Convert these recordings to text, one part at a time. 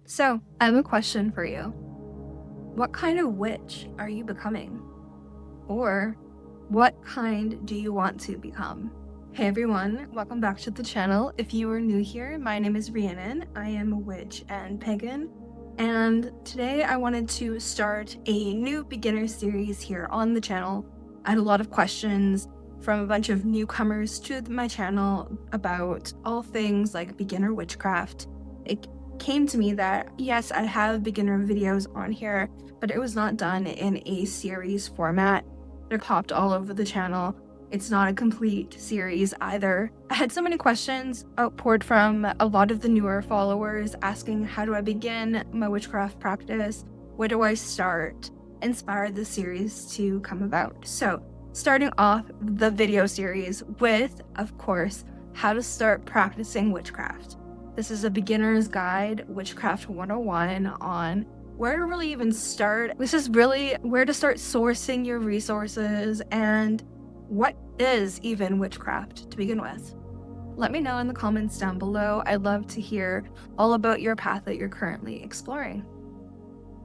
So, I have a question for you. What kind of witch are you becoming? Or what kind do you want to become? Hey everyone, welcome back to the channel. If you are new here, my name is Rhiannon. I am a witch and pagan. And today I wanted to start a new beginner series here on the channel. I had a lot of questions from a bunch of newcomers to my channel about all things like beginner witchcraft. It came to me that yes, I have beginner videos on here, but it was not done in a series format. They're popped all over the channel. It's not a complete series either. I had so many questions outpoured from a lot of the newer followers asking, how do I begin my witchcraft practice? Where do I start? Inspired the series to come about. So, starting off the video series with, of course, how to start practicing witchcraft. This is a beginner's guide, Witchcraft 101, on where to really even start. This is really where to start sourcing your resources and what is even witchcraft to begin with. Let me know in the comments down below. I'd love to hear all about your path that you're currently exploring.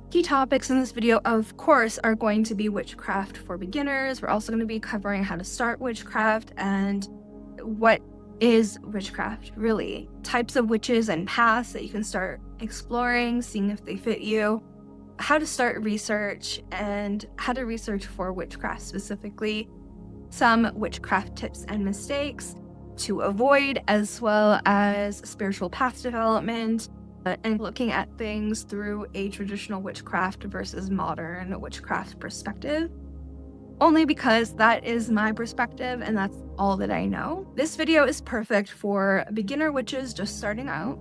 Key topics in this video, of course, are going to be witchcraft for beginners. We're also going to be covering how to start witchcraft and what is witchcraft really, types of witches and paths that you can start exploring, seeing if they fit you, how to start research and how to research for witchcraft specifically, some witchcraft tips and mistakes to avoid, as well as spiritual path development, and looking at things through a traditional witchcraft versus modern witchcraft perspective. Only because that is my perspective and that's all that I know. This video is perfect for beginner witches just starting out,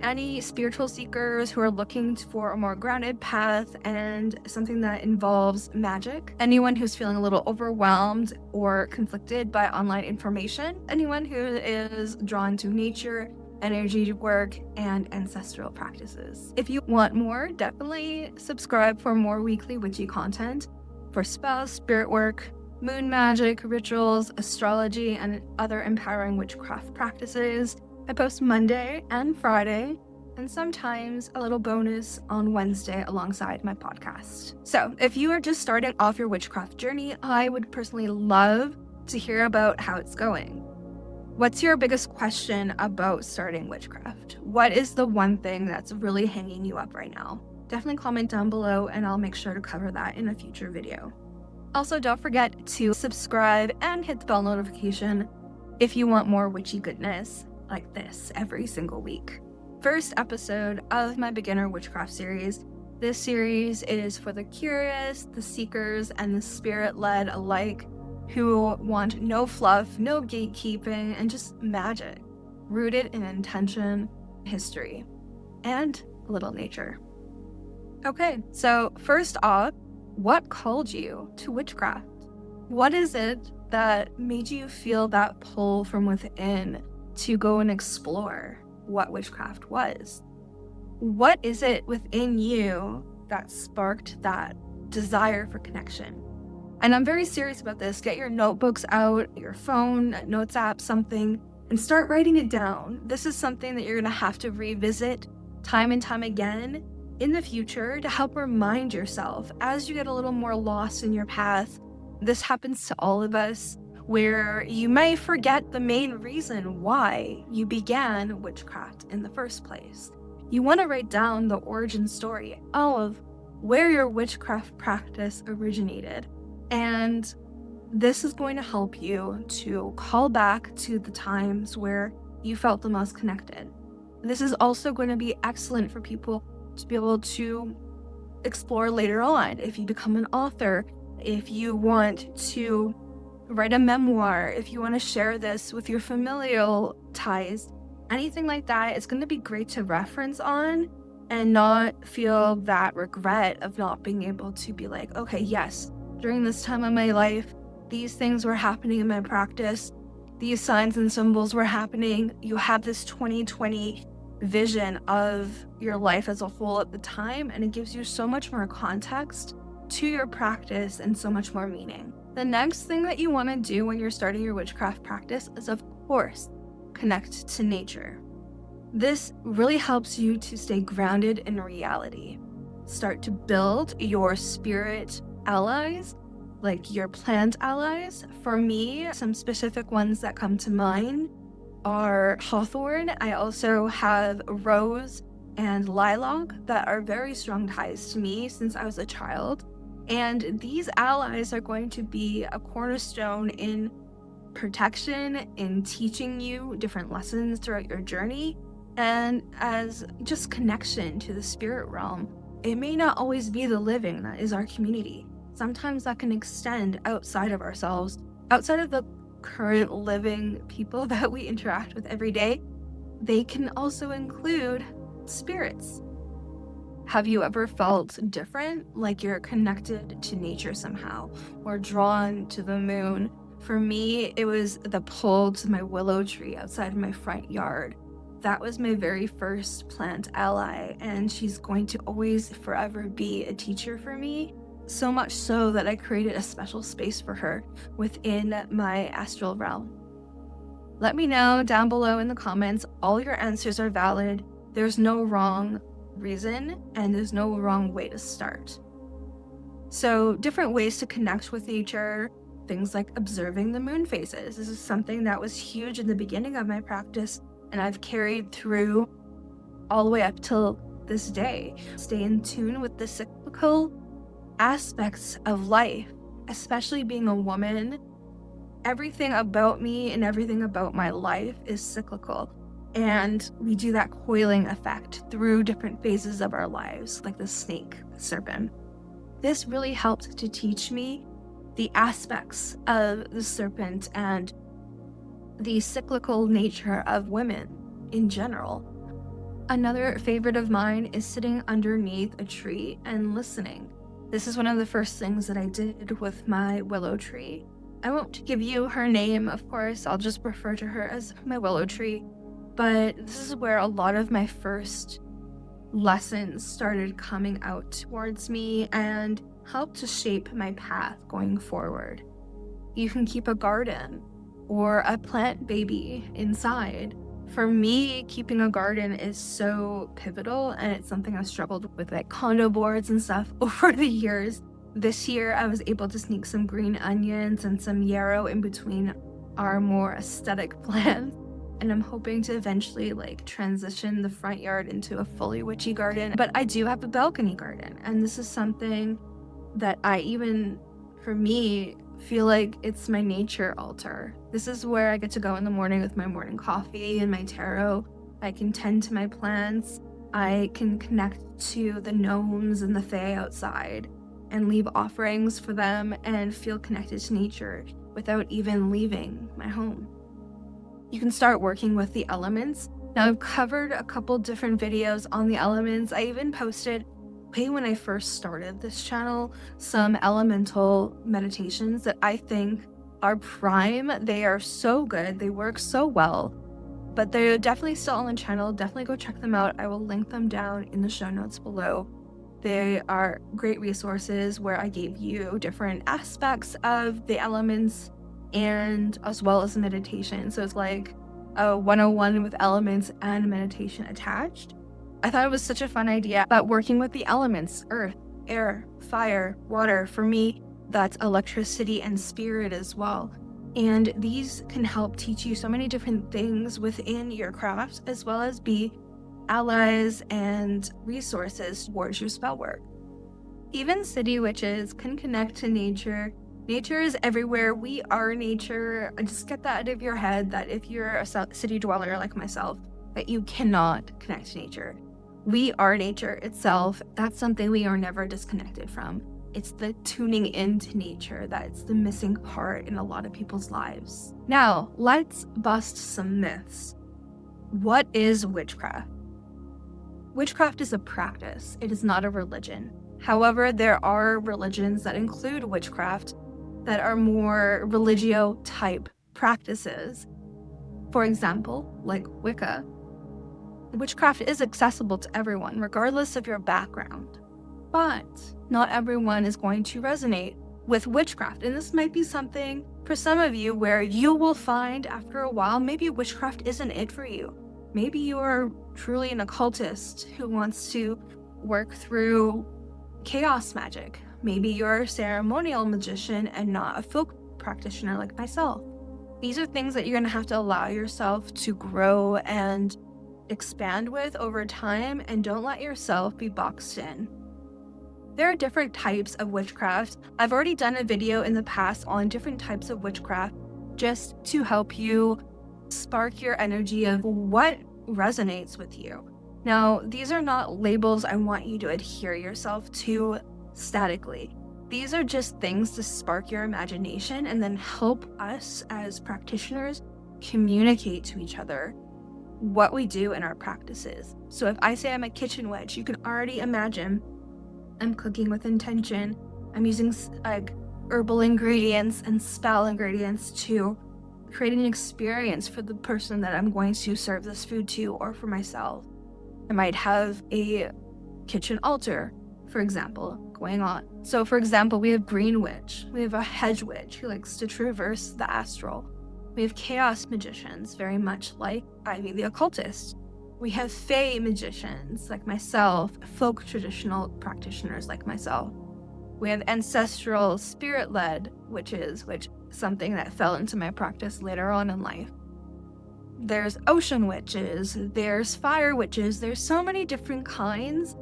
any spiritual seekers who are looking for a more grounded path and something that involves magic, anyone who's feeling a little overwhelmed or conflicted by online information, anyone who is drawn to nature, energy work, and ancestral practices. If you want more, definitely subscribe for more weekly witchy content for spells, spirit work, moon magic, rituals, astrology, and other empowering witchcraft practices. I post Monday and Friday, and sometimes a little bonus on Wednesday alongside my podcast. So if you are just starting off your witchcraft journey, I would personally love to hear about how it's going. What's your biggest question about starting witchcraft? What is the one thing that's really hanging you up right now? Definitely comment down below and I'll make sure to cover that in a future video. Also, don't forget to subscribe and hit the bell notification if you want more witchy goodness like this every single week. First episode of my beginner witchcraft series. This series is for the curious, the seekers, and the spirit-led alike who want no fluff, no gatekeeping, and just magic rooted in intention, history, and a little nature. Okay, so first off, what called you to witchcraft? What is it that made you feel that pull from within to go and explore what witchcraft was? What is it within you that sparked that desire for connection? And I'm very serious about this. Get your notebooks out, your phone, notes app, something, and start writing it down. This is something that you're going to have to revisit time and time again in the future to help remind yourself as you get a little more lost in your path. This happens to all of us, where you may forget the main reason why you began witchcraft in the first place. You want to write down the origin story of where your witchcraft practice originated. And this is going to help you to call back to the times where you felt the most connected. This is also going to be excellent for people to be able to explore later on. If you become an author, if you want to write a memoir, if you want to share this with your familial ties, anything like that, it's going to be great to reference on and not feel that regret of not being able to be like, okay, yes, during this time of my life, these things were happening in my practice, these signs and symbols were happening. You have this 2020 vision of your life as a whole at the time, and it gives you so much more context to your practice and so much more meaning. The next thing that you want to do when you're starting your witchcraft practice is, of course, connect to nature. This really helps you to stay grounded in reality. Start to build your spirit allies, like your plant allies. For me, some specific ones that come to mind are hawthorn. I also have rose and lilac that are very strong ties to me since I was a child. And these allies are going to be a cornerstone in protection, in teaching you different lessons throughout your journey, and as just connection to the spirit realm. It may not always be the living that is our community. Sometimes that can extend outside of ourselves, outside of the current living people that we interact with every day. They can also include spirits. Have you ever felt different, like you're connected to nature somehow, or drawn to the moon? For me, it was the pull to my willow tree outside of my front yard. That was my very first plant ally, and she's going to always forever be a teacher for me. So much so that I created a special space for her within my astral realm. Let me know down below in the comments. All your answers are valid. There's no wrong reason, and there's no wrong way to start. So, different ways to connect with nature, things like observing the moon phases. This is something that was huge in the beginning of my practice, and I've carried through all the way up till this day. Stay in tune with the cyclical aspects of life, especially being a woman. Everything about me and everything about my life is cyclical. And we do that coiling effect through different phases of our lives, like the snake, the serpent. This really helped to teach me the aspects of the serpent and the cyclical nature of women in general. Another favorite of mine is sitting underneath a tree and listening. This is one of the first things that I did with my willow tree. I won't give you her name, of course. I'll just refer to her as my willow tree. But this is where a lot of my first lessons started coming out towards me and helped to shape my path going forward. You can keep a garden or a plant baby inside. For me, keeping a garden is so pivotal, and it's something I've struggled with, like condo boards and stuff over the years. This year, I was able to sneak some green onions and some yarrow in between our more aesthetic plants. And I'm hoping to eventually transition the front yard into a fully witchy garden. But I do have a balcony garden, and this is something that for me, feel like it's my nature altar. This is where I get to go in the morning with my morning coffee and my tarot. I can tend to my plants. I can connect to the gnomes and the fae outside and leave offerings for them and feel connected to nature without even leaving my home. You can start working with the elements. Now, I've covered a couple different videos on the elements. I even posted, way when I first started this channel, some elemental meditations that I think are prime. They are so good. They work so well. But they're definitely still on the channel. Definitely go check them out. I will link them down in the show notes below. They are great resources where I gave you different aspects of the elements and as well as meditation. So it's like a 101 with elements and meditation attached. I thought it was such a fun idea about working with the elements: earth, air, fire, water. For me, that's electricity and spirit as well. And these can help teach you so many different things within your craft, as well as be allies and resources towards your spell work. Even city witches can connect to nature. Nature is everywhere. We are nature. Just get that out of your head that if you're a city dweller like myself, that you cannot connect to nature. We are nature itself. That's something we are never disconnected from. It's the tuning into nature that's the missing part in a lot of people's lives. Now, let's bust some myths. What is witchcraft? Witchcraft is a practice. It is not a religion. However, there are religions that include witchcraft that are more religio-type practices. For example, like Wicca. Witchcraft is accessible to everyone, regardless of your background. But not everyone is going to resonate with witchcraft. And this might be something for some of you where you will find after a while, maybe witchcraft isn't it for you. Maybe you're truly an occultist who wants to work through chaos magic. Maybe you're a ceremonial magician and not a folk practitioner like myself. These are things that you're going to have to allow yourself to grow and expand with over time, and don't let yourself be boxed in. There are different types of witchcraft. I've already done a video in the past on different types of witchcraft just to help you spark your energy of what resonates with you. Now, these are not labels I want you to adhere yourself to statically. These are just things to spark your imagination and then help us as practitioners communicate to each other what we do in our practices. So if I say I'm a kitchen witch, you can already imagine I'm cooking with intention. I'm using herbal ingredients and spell ingredients to create an experience for the person that I'm going to serve this food to, or for myself. I might have a kitchen altar, for example, going on. So for example, we have green witch, we have a hedge witch who likes to traverse the astral. We have chaos magicians, very much like Ivy the occultist. We have fae magicians like myself, folk traditional practitioners like myself. We have ancestral spirit-led witches, which is something that fell into my practice later on in life. There's ocean witches, there's fire witches, there's so many different kinds.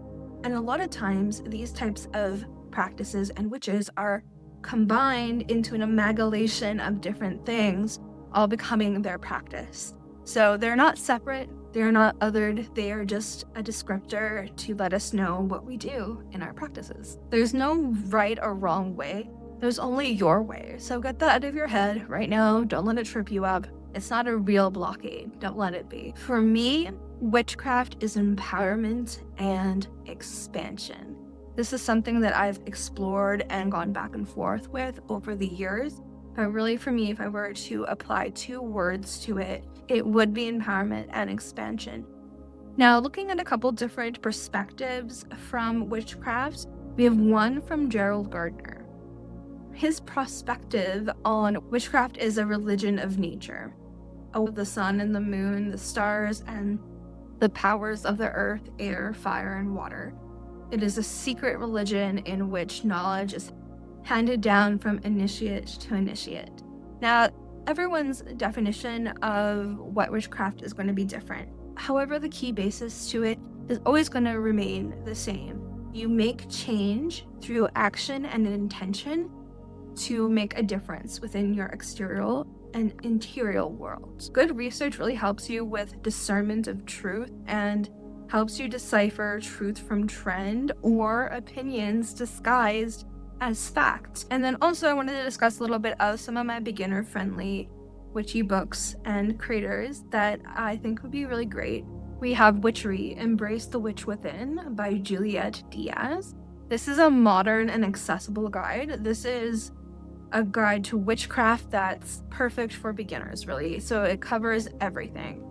And a lot of times these types of practices and witches are combined into an amalgamation of different things, all becoming their practice. So they're not separate, they're not othered, they are just a descriptor to let us know what we do in our practices. There's no right or wrong way, there's only your way. So get that out of your head right now, don't let it trip you up. It's not a real blockade, don't let it be. For me, witchcraft is empowerment and expansion. This is something that I've explored and gone back and forth with over the years. But really, for me, if I were to apply 2 words to it, it would be empowerment and expansion. Now, looking at a couple different perspectives from witchcraft, we have one from Gerald Gardner. His perspective on witchcraft is a religion of nature. The sun and the moon, the stars, and the powers of the earth, air, fire, and water. It is a secret religion in which knowledge is handed down from initiate to initiate. Now, everyone's definition of what witchcraft is going to be different. However, the key basis to it is always going to remain the same. You make change through action and intention to make a difference within your exterior and interior world. Good research really helps you with discernment of truth and helps you decipher truth from trend or opinions disguised as fact. And then also I wanted to discuss a little bit of some of my beginner-friendly witchy books and creators that I think would be really great. We have Witchery, Embrace the Witch Within by Juliet Diaz. This is a modern and accessible guide. This is a guide to witchcraft that's perfect for beginners, really. So it covers everything.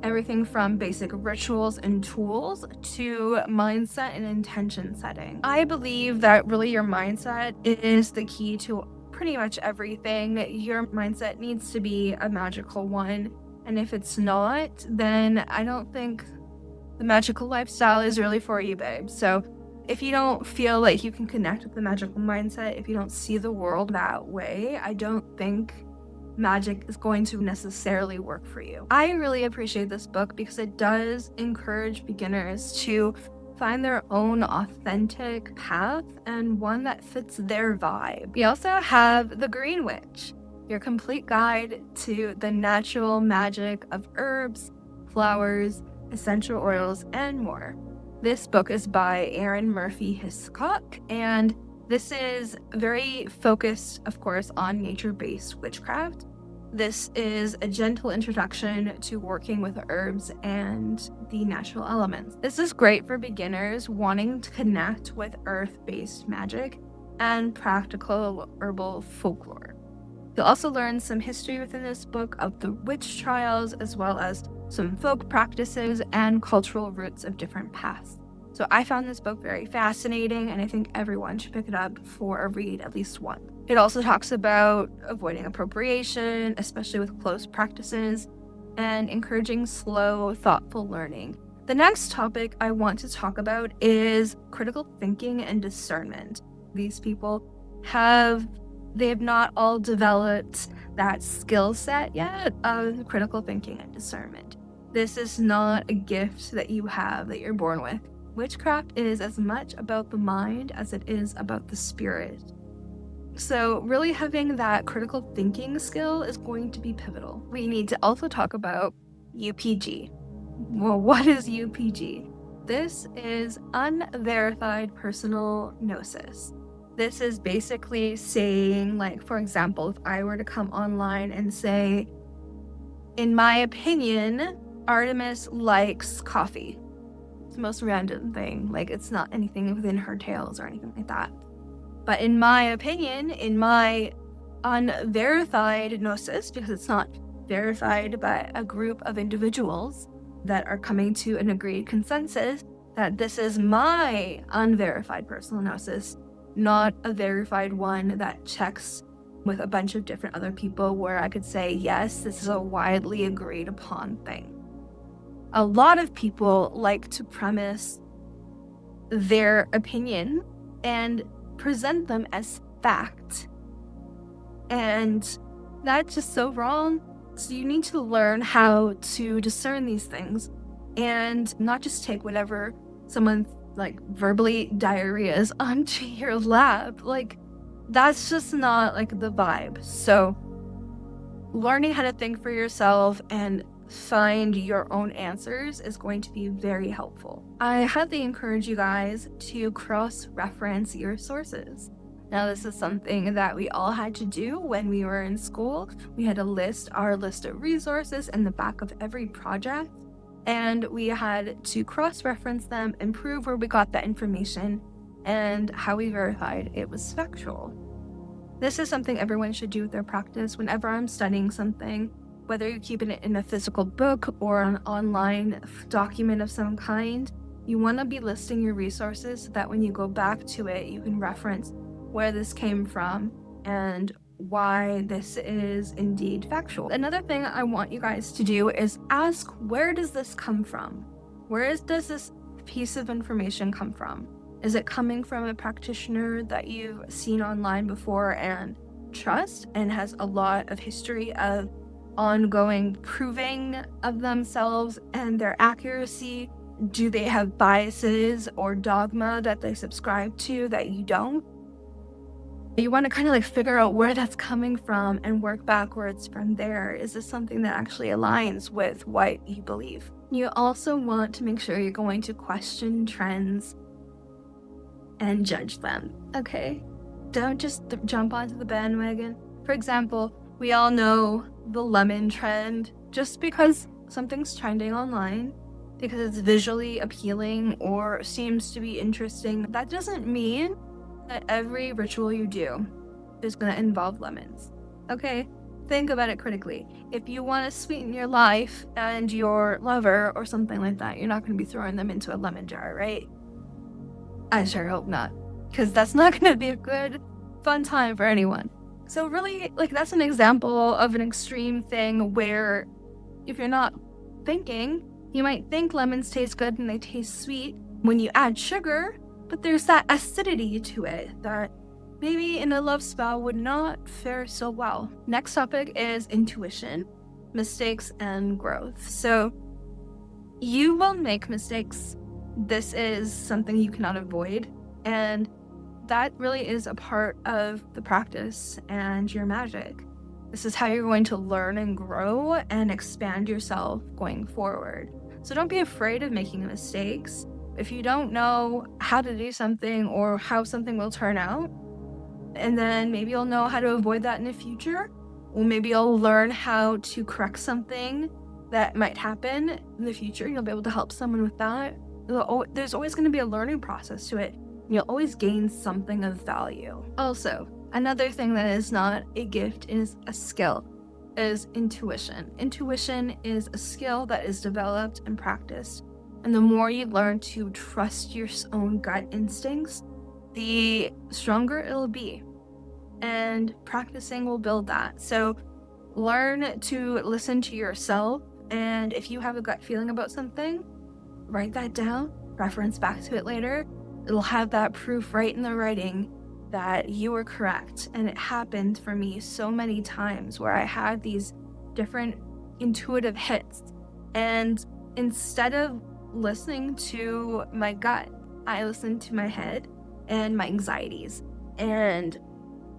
Everything from basic rituals and tools to mindset and intention setting. I believe that really your mindset is the key to pretty much everything. Your mindset needs to be a magical one. And if it's not, then I don't think the magical lifestyle is really for you, babe. So if you don't feel like you can connect with the magical mindset, if you don't see the world that way, I don't think magic is going to necessarily work for you. I really appreciate this book because it does encourage beginners to find their own authentic path and one that fits their vibe. We also have The Green Witch, your complete guide to the natural magic of herbs, flowers, essential oils, and more. This book is by Erin Murphy Hiscock, and this is very focused, of course, on nature-based witchcraft. This is a gentle introduction to working with herbs and the natural elements. This is great for beginners wanting to connect with earth-based magic and practical herbal folklore. You'll also learn some history within this book of the witch trials, as well as some folk practices and cultural roots of different paths. So I found this book very fascinating, and I think everyone should pick it up for a read at least once. It also talks about avoiding appropriation, especially with close practices, and encouraging slow, thoughtful learning. The next topic I want to talk about is critical thinking and discernment. These people they have not all developed that skill set yet of critical thinking and discernment. This is not a gift that you have, that you're born with. Witchcraft is as much about the mind as it is about the spirit. So really having that critical thinking skill is going to be pivotal. We need to also talk about UPG. Well, what is UPG? This is Unverified Personal Gnosis. This is basically saying, like, for example, if I were to come online and say, in my opinion, Artemis likes coffee. It's the most random thing. Like, it's not anything within her tales or anything like that. But in my opinion, in my unverified gnosis, because it's not verified by a group of individuals that are coming to an agreed consensus, that this is my unverified personal gnosis, not a verified one that checks with a bunch of different other people where I could say, yes, this is a widely agreed upon thing. A lot of people like to premise their opinion and present them as fact. And that's just so wrong. So you need to learn how to discern these things and not just take whatever someone like verbally diarrheas onto your lap. Like, that's just not like the vibe. So learning how to think for yourself and find your own answers is going to be very helpful. I highly encourage you guys to cross-reference your sources. Now, this is something that we all had to do when we were in school. We had to list our list of resources in the back of every project, and we had to cross-reference them and prove where we got that information and how we verified it was factual. This is something everyone should do with their practice. Whenever I'm studying something, whether you're keeping it in a physical book or an online document of some kind, you want to be listing your resources so that when you go back to it, you can reference where this came from and why this is indeed factual. Another thing I want you guys to do is ask, where does this come from? Where does this piece of information come from? Is it coming from a practitioner that you've seen online before and trust and has a lot of history of ongoing proving of themselves and their accuracy? Do they have biases or dogma that they subscribe to that you don't? You want to kind of like figure out where that's coming from and work backwards from there. Is this something that actually aligns with what you believe? You also want to make sure you're going to question trends and judge them, okay? Don't just jump onto the bandwagon. For example, we all know the lemon trend. Just because something's trending online, because it's visually appealing or seems to be interesting, that doesn't mean that every ritual you do is going to involve lemons. Okay? Think about it critically. If you want to sweeten your life and your lover or something like that, you're not going to be throwing them into a lemon jar, right? I sure hope not, because that's not going to be a good, fun time for anyone. So really, like, that's an example of an extreme thing where if you're not thinking, you might think lemons taste good and they taste sweet when you add sugar, but there's that acidity to it that maybe in a love spell would not fare so well. Next topic is intuition, mistakes, and growth. So you will make mistakes. This is something you cannot avoid, and that really is a part of the practice and your magic. This is how you're going to learn and grow and expand yourself going forward. So don't be afraid of making mistakes. If you don't know how to do something or how something will turn out, and then maybe you'll know how to avoid that in the future, or maybe you'll learn how to correct something that might happen in the future. You'll be able to help someone with that. There's always going to be a learning process to it. You'll always gain something of value. Also, another thing that is not a gift, is a skill, is intuition. Intuition is a skill that is developed and practiced. And the more you learn to trust your own gut instincts, the stronger it'll be. And practicing will build that. So learn to listen to yourself And if you have a gut feeling about something, write that down, reference back to it later. It'll have that proof right in the writing that you were correct. And it happened for me so many times where I had these different intuitive hits. And instead of listening to my gut, I listened to my head and my anxieties. And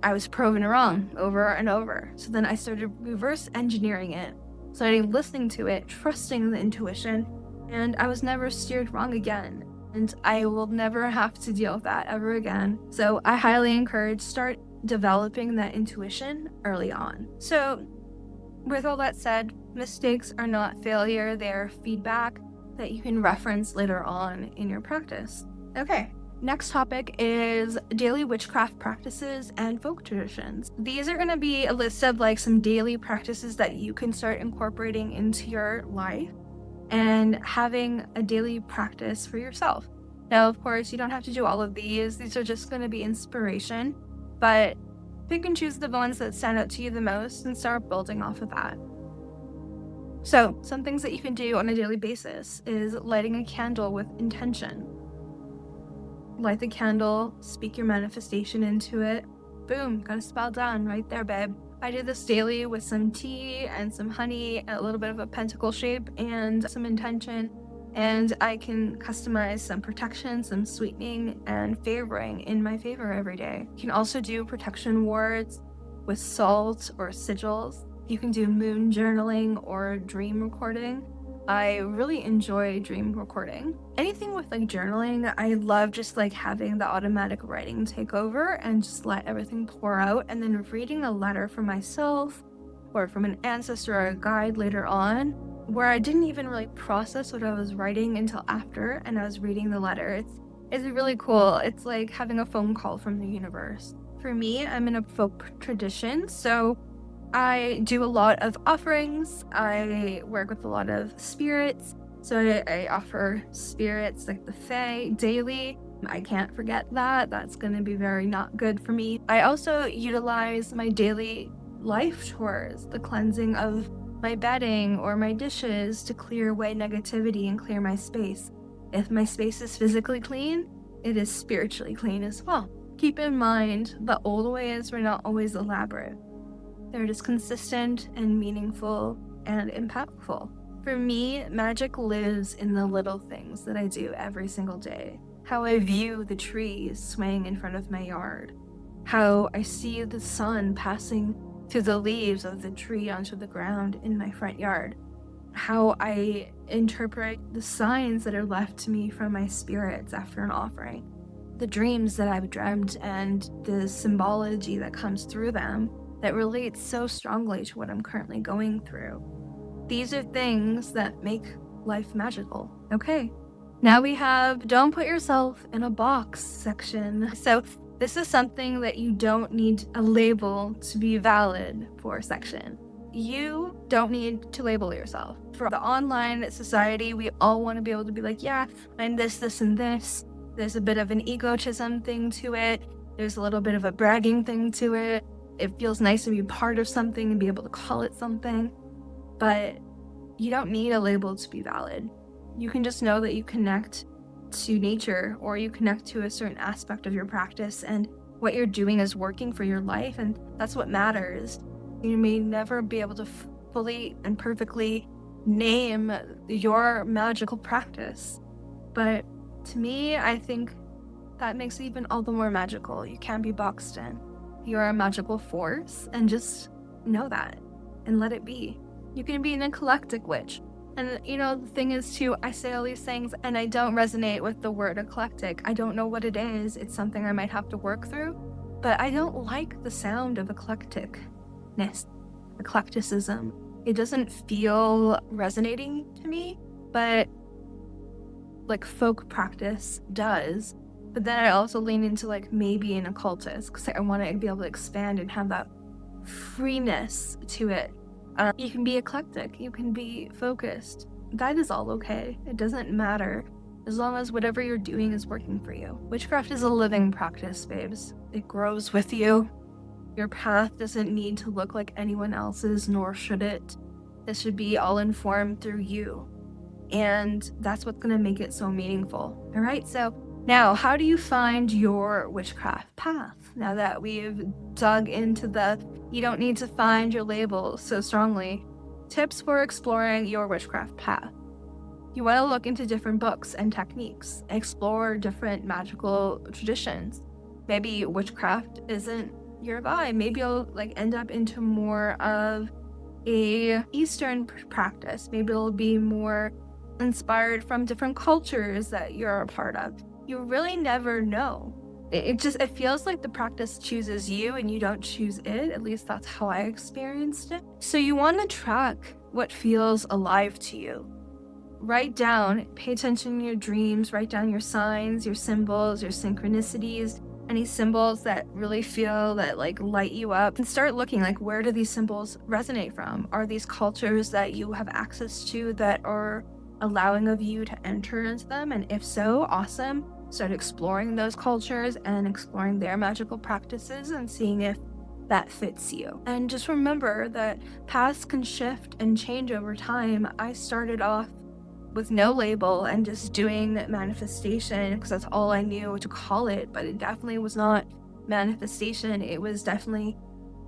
I was proven wrong over and over. So then I started reverse engineering it, started listening to it, trusting the intuition, and I was never steered wrong again. And I will never have to deal with that ever again. So I highly encourage start developing that intuition early on. So with all that said, mistakes are not failure, they are feedback that you can reference later on in your practice. Okay. Next topic is daily witchcraft practices and folk traditions. These are going to be a list of like some daily practices that you can start incorporating into your life and having a daily practice for yourself. Now, of course, you don't have to do all of these. These are just going to be inspiration, but pick and choose the ones that stand out to you the most and start building off of that. So, some things that you can do on a daily basis is lighting a candle with intention. Light the candle, speak your manifestation into it. Boom, got a spell done right there, babe. I do this daily with some tea and some honey, a little bit of a pentacle shape, and some intention. And I can customize some protection, some sweetening, and favoring in my favor every day. You can also do protection words with salt or sigils. You can do moon journaling or dream recording. I really enjoy dream recording. Anything with like journaling, I love just like having the automatic writing take over and just let everything pour out, and then reading a letter from myself or from an ancestor or a guide later on, where I didn't even really process what I was writing until after, and I was reading the letter. It's really cool. It's like having a phone call from the universe. For me, I'm in a folk tradition, so I do a lot of offerings. I work with a lot of spirits. So I offer spirits like the Fae daily. I can't forget that. That's going to be very not good for me. I also utilize my daily life chores, the cleansing of my bedding or my dishes to clear away negativity and clear my space. If my space is physically clean, it is spiritually clean as well. Keep in mind that old ways were not always elaborate. They're just consistent and meaningful and impactful. For me, magic lives in the little things that I do every single day. How I view the trees swaying in front of my yard. How I see the sun passing through the leaves of the tree onto the ground in my front yard. How I interpret the signs that are left to me from my spirits after an offering. The dreams that I've dreamt and the symbology that comes through them that relates so strongly to what I'm currently going through. These are things that make life magical. Okay, now we have don't put yourself in a box section. So this is something that you don't need a label to be valid for section. You don't need to label yourself. For the online society, we all want to be able to be like, yeah, I'm this, this, and this. There's a bit of an egotism thing to it. There's a little bit of a bragging thing to it. It feels nice to be part of something and be able to call it something, but you don't need a label to be valid. You can just know that you connect to nature or you connect to a certain aspect of your practice and what you're doing is working for your life, and that's what matters. You may never be able to fully and perfectly name your magical practice, but to me, I think that makes it even all the more magical. You can't be boxed in. You're a magical force, and just know that and let it be. You can be an eclectic witch. And the thing is too, I say all these things and I don't resonate with the word eclectic. I don't know what it is. It's something I might have to work through, but I don't like the sound of eclecticism. It doesn't feel resonating to me, but like folk practice does. But then I also lean into like maybe an occultist because I want to be able to expand and have that freeness to it. You can be eclectic. You can be focused. That is all okay. It doesn't matter as long as whatever you're doing is working for you. Witchcraft is a living practice, babes. It grows with you. Your path doesn't need to look like anyone else's, nor should it. This should be all informed through you. And that's what's going to make it so meaningful. All right. So now, how do you find your witchcraft path? Now that we've dug into you don't need to find your label so strongly, tips for exploring your witchcraft path. You want to look into different books and techniques, explore different magical traditions. Maybe witchcraft isn't your vibe. Maybe you'll end up into more of a Eastern practice. Maybe it'll be more inspired from different cultures that you're a part of. You really never know. It feels like the practice chooses you and you don't choose it. At least that's how I experienced it. So you want to track what feels alive to you. Write down, pay attention to your dreams, write down your signs, your symbols, your synchronicities, any symbols that really feel that light you up, and start looking where do these symbols resonate from? Are these cultures that you have access to that are allowing of you to enter into them? And if so, awesome. Start exploring those cultures and exploring their magical practices and seeing if that fits you. And just remember that paths can shift and change over time. I started off with no label and just doing manifestation because that's all I knew to call it, but it definitely was not manifestation. It was definitely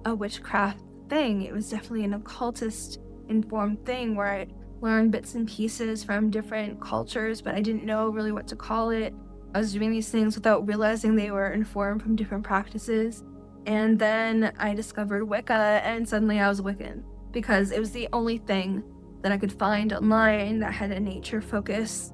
a witchcraft thing. It was definitely an occultist informed thing where I learned bits and pieces from different cultures, but I didn't know really what to call it. I was doing these things without realizing they were informed from different practices. And then I discovered Wicca, and suddenly I was Wiccan because it was the only thing that I could find online that had a nature focus,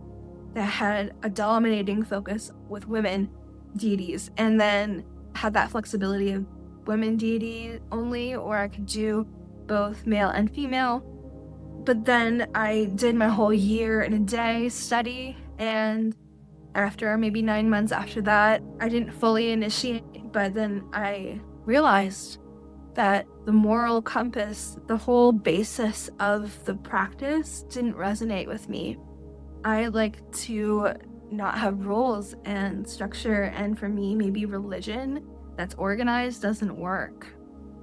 that had a dominating focus with women deities, and then had that flexibility of women deity only, or I could do both male and female. But then I did my whole year in a day study, and after maybe 9 months after that, I didn't fully initiate, but then I realized that the moral compass, the whole basis of the practice didn't resonate with me. I like to not have rules and structure, and for me, maybe religion that's organized doesn't work.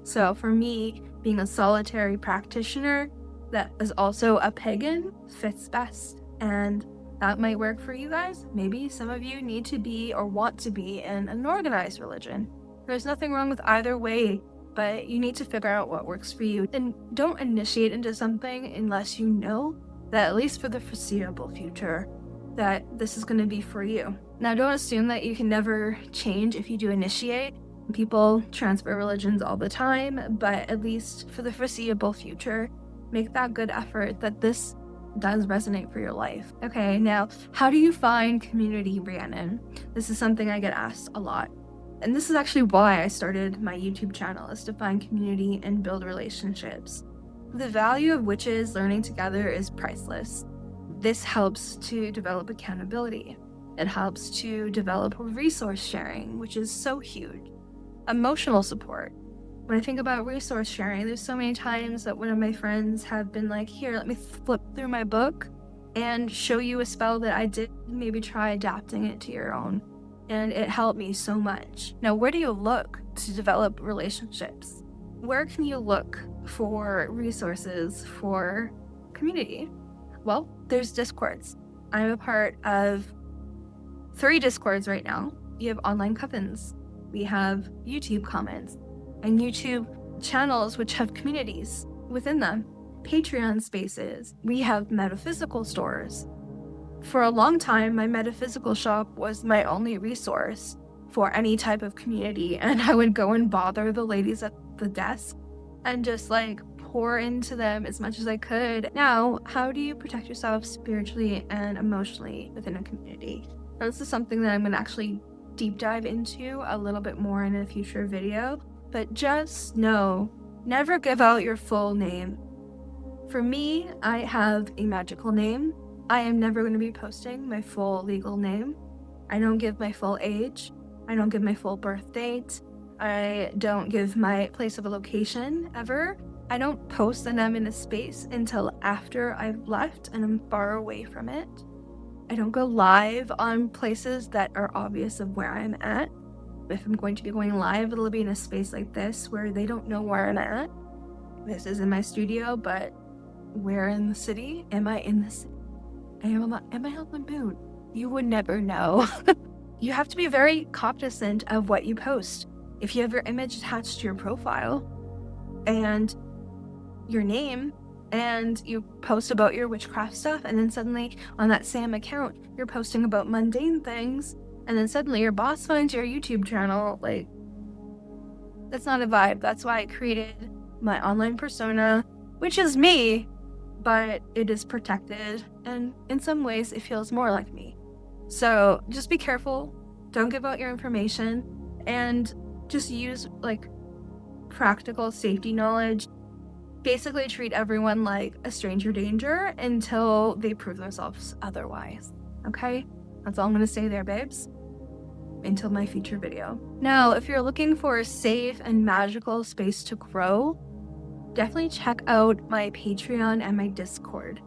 So for me, being a solitary practitioner that is also a pagan fits best, and that might work for you guys. Maybe some of you need to be or want to be in an organized religion. There's nothing wrong with either way, but you need to figure out what works for you. And don't initiate into something unless you know that, at least for the foreseeable future, that this is going to be for you. Now, don't assume that you can never change if you do initiate. People transfer religions all the time, but at least for the foreseeable future, make that good effort that this does resonate for your life. Okay, now, how do you find community, Rhiannon? This is something I get asked a lot. And this is actually why I started my YouTube channel, is to find community and build relationships. The value of witches learning together is priceless. This helps to develop accountability. It helps to develop resource sharing, which is so huge. Emotional support. When I think about resource sharing, there's so many times that one of my friends have been like, here, let me flip through my book and show you a spell that I did. Maybe try adapting it to your own. And it helped me so much. Now, where do you look to develop relationships? Where can you look for resources for community? Well, there's Discords. I'm a part of 3 Discords right now. You have online covens. We have YouTube comments and YouTube channels which have communities within them. Patreon spaces. We have metaphysical stores. For a long time, my metaphysical shop was my only resource for any type of community, and I would go and bother the ladies at the desk and just pour into them as much as I could. Now, how do you protect yourself spiritually and emotionally within a community? Now, this is something that I'm going to actually deep dive into a little bit more in a future video, but just know, never give out your full name. For me, I have a magical name. I am never going to be posting my full legal name. I don't give my full age. I don't give my full birth date. I don't give my place of a location ever. I don't post that I'm in a space until after I've left and I'm far away from it. I don't go live on places that are obvious of where I'm at. If I'm going to be going live, it'll be in a space like this where they don't know where I'm at. This is in my studio, but Where in the city? Am I in the city? Am I on the moon? You would never know. You have to be very cognizant of what you post. If you have your image attached to your profile and your name, and you post about your witchcraft stuff, and then suddenly on that same account you're posting about mundane things, and then suddenly your boss finds your YouTube channel, like, that's not a vibe. That's why I created my online persona, which is me, but it is protected, and in some ways it feels more like me. So just be careful, don't give out your information, and just use like practical safety knowledge. Basically treat everyone like a stranger danger until they prove themselves otherwise. Okay? That's all I'm gonna say there, babes. Until my future video. Now, if you're looking for a safe and magical space to grow, definitely check out my Patreon and my Discord.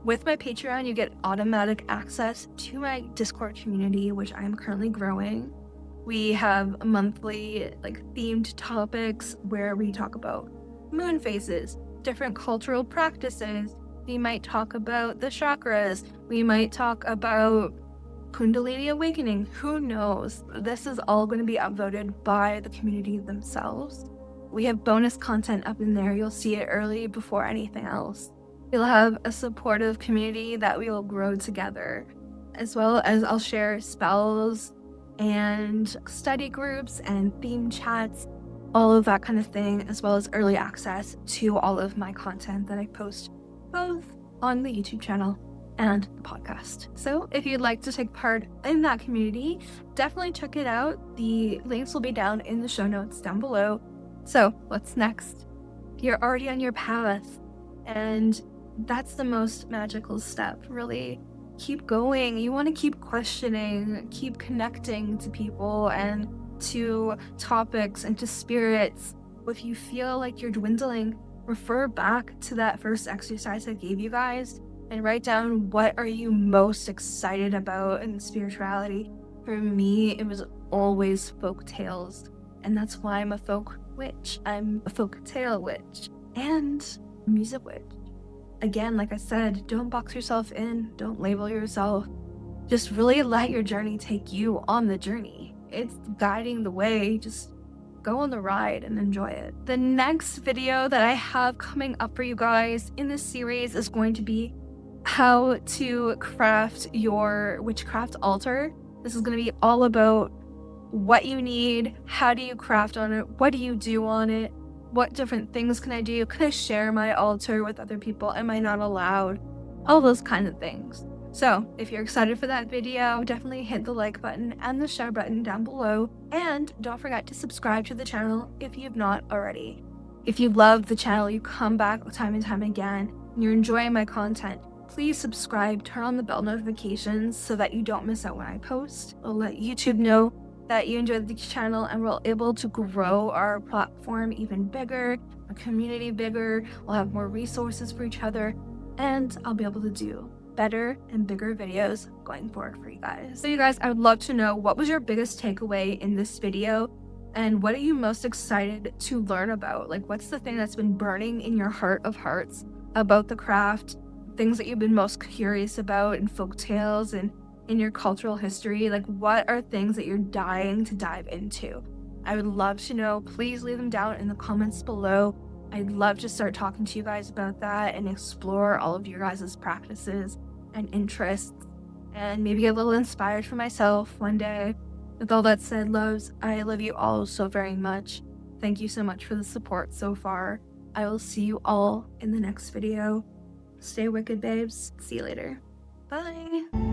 With my Patreon, you get automatic access to my Discord community, which I'm currently growing. We have monthly themed topics where we talk about moon phases, different cultural practices. We might talk about the chakras. We might talk about Kundalini awakening. Who knows? This is all going to be upvoted by the community themselves. We have bonus content up in there. You'll see it early before anything else. You'll have a supportive community that we will grow together, as well as I'll share spells and study groups and theme chats, all of that kind of thing, as well as early access to all of my content that I post both on the YouTube channel and the podcast. So if you'd like to take part in that community, definitely check it out. The links will be down in the show notes down below. So what's next? You're already on your path, and that's the most magical step, really. Keep going. You want to keep questioning, keep connecting to people and to topics and to spirits. If you feel like you're dwindling, refer back to that first exercise I gave you guys and write down what are you most excited about in spirituality. For me, it was always folk tales, and that's why I'm a folk witch. I'm a folk tale witch and a music witch. Again, like I said, don't box yourself in, don't label yourself. Just really let your journey take you on the journey. It's guiding the way. Just go on the ride and enjoy it. The next video that I have coming up for you guys in this series is going to be how to craft your witchcraft altar. This is going to be all about what you need, how do you craft on it, what do you do on it, what different things can I do, can I share my altar with other people, am I not allowed, all those kind of things. So if you're excited for that video, definitely hit the like button and the share button down below, and don't forget to subscribe to the channel if you've not already. If you love the channel, you come back time and time again, and you're enjoying my content, please subscribe, turn on the bell notifications so that you don't miss out when I post. It'll let YouTube know that you enjoyed the channel, and we're able to grow our platform even bigger, our community bigger. We'll have more resources for each other, and I'll be able to do better and bigger videos going forward for you guys. So you guys, I would love to know, what was your biggest takeaway in this video, and what are you most excited to learn about? Like, what's the thing that's been burning in your heart of hearts about the craft, things that you've been most curious about in folk tales and in your cultural history? Like, what are things that you're dying to dive into? I would love to know. Please leave them down in the comments below. I'd love to start talking to you guys about that and explore all of your guys' practices and interests, and maybe get a little inspired for myself one day. With all that said, loves, I love you all so very much. Thank you so much for the support so far. I will see you all in the next video. Stay wicked, babes. See you later. Bye.